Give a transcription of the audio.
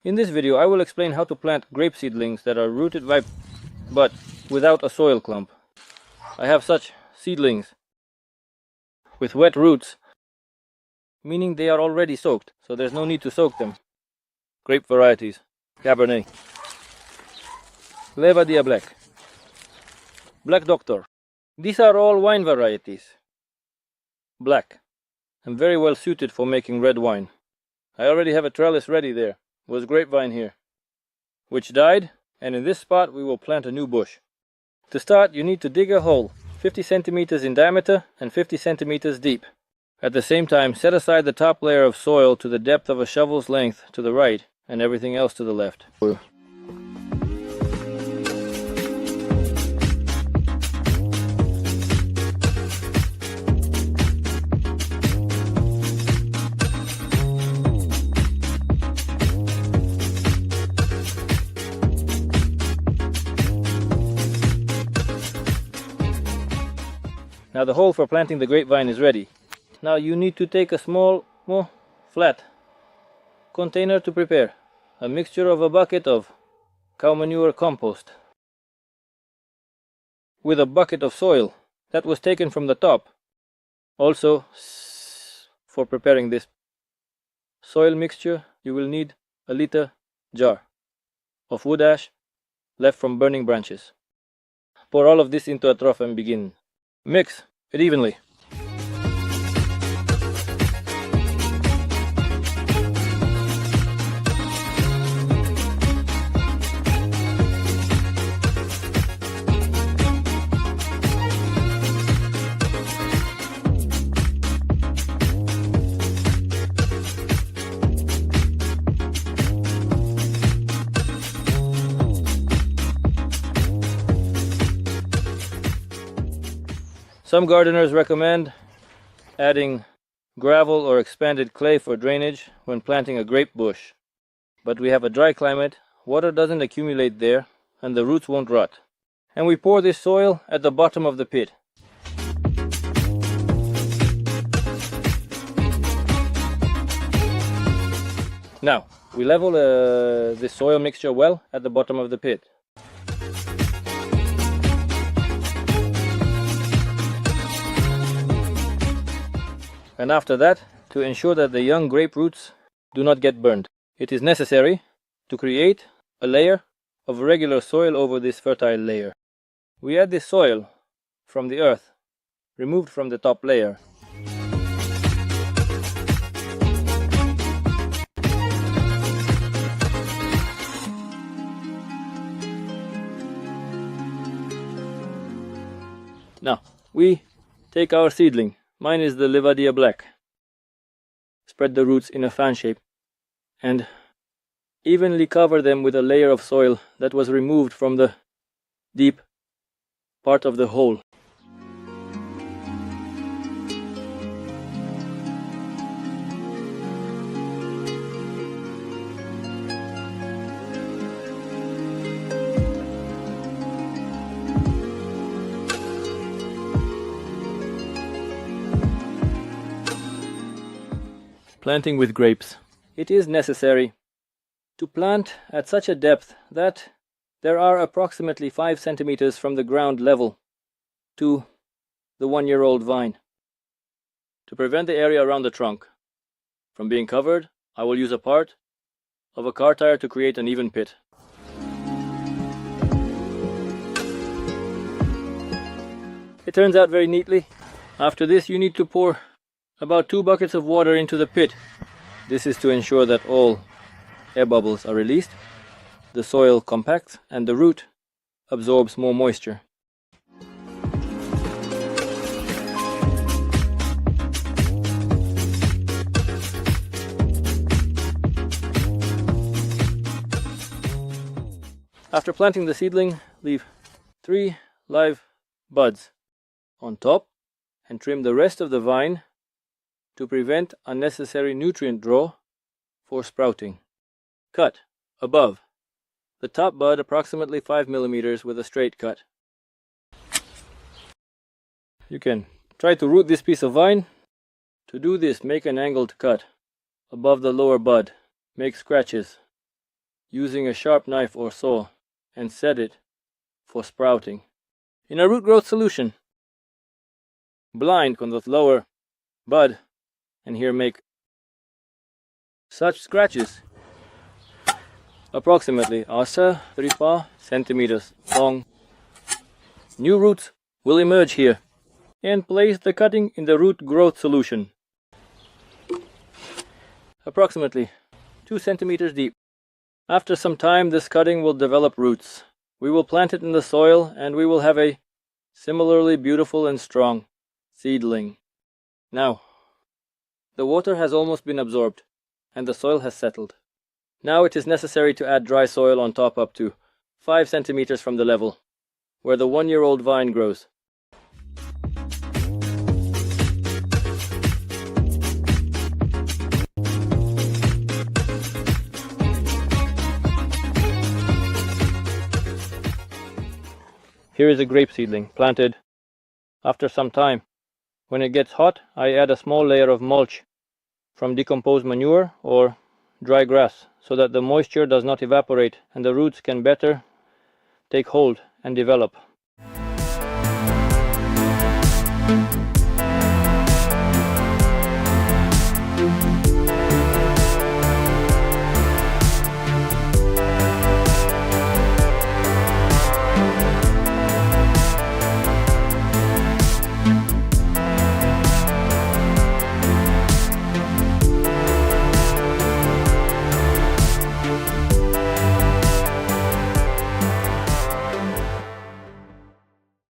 In this video I will explain how to plant grape seedlings that are rooted but without a soil clump. I have such seedlings with wet roots, meaning they are already soaked, so there's no need to soak them. Grape varieties: Cabernet, Levadia Black, Black Doctor. These are all wine varieties. Black, and very well suited for making red wine. I already have a trellis ready there. Was grapevine here, which died, and in this spot we will plant a new bush. To start, you need to dig a hole 50 centimeters in diameter and 50 centimeters deep. At the same time, set aside the top layer of soil to the depth of a shovel's length to the right and everything else to the left. Now the hole for planting the grapevine is ready. Now you need to take a small, flat container to prepare a mixture of a bucket of cow manure compost with a bucket of soil that was taken from the top. Also, for preparing this soil mixture, you will need a liter jar of wood ash left from burning branches. Pour all of this into a trough and begin. Mix it evenly. Some gardeners recommend adding gravel or expanded clay for drainage when planting a grape bush. But we have a dry climate, water doesn't accumulate there, and the roots won't rot. And we pour this soil at the bottom of the pit. Now, we level this soil mixture well at the bottom of the pit. And after that, to ensure that the young grape roots do not get burned, it is necessary to create a layer of regular soil over this fertile layer. We add this soil from the earth, removed from the top layer. Now, we take our seedling. Mine is the Levadia Black. Spread the roots in a fan shape and evenly cover them with a layer of soil that was removed from the deep part of the hole. Planting with grapes. It is necessary to plant at such a depth that there are approximately 5 centimeters from the ground level to the 1-year-old vine. To prevent the area around the trunk from being covered, I will use a part of a car tire to create an even pit. It turns out very neatly. After this, you need to pour about 2 buckets of water into the pit. This is to ensure that all air bubbles are released, the soil compacts, and the root absorbs more moisture. After planting the seedling, leave 3 live buds on top and trim the rest of the vine to prevent unnecessary nutrient draw for sprouting. Cut above the top bud approximately 5 millimeters with a straight cut. You can try to root this piece of vine. To do this, make an angled cut above the lower bud. Make scratches using a sharp knife or saw and set it for sprouting. In a root growth solution, blind con los lower bud and here make such scratches approximately 3 centimeters long. New roots will emerge here, and place the cutting in the root growth solution, approximately 2 centimeters deep. After some time, this cutting will develop roots. We will plant it in the soil, and we will have a similarly beautiful and strong seedling. Now, the water has almost been absorbed, and the soil has settled. Now it is necessary to add dry soil on top up to 5 centimeters from the level where the 1-year-old vine grows. Here is a grape seedling planted after some time. When it gets hot, I add a small layer of mulch from decomposed manure or dry grass so that the moisture does not evaporate and the roots can better take hold and develop.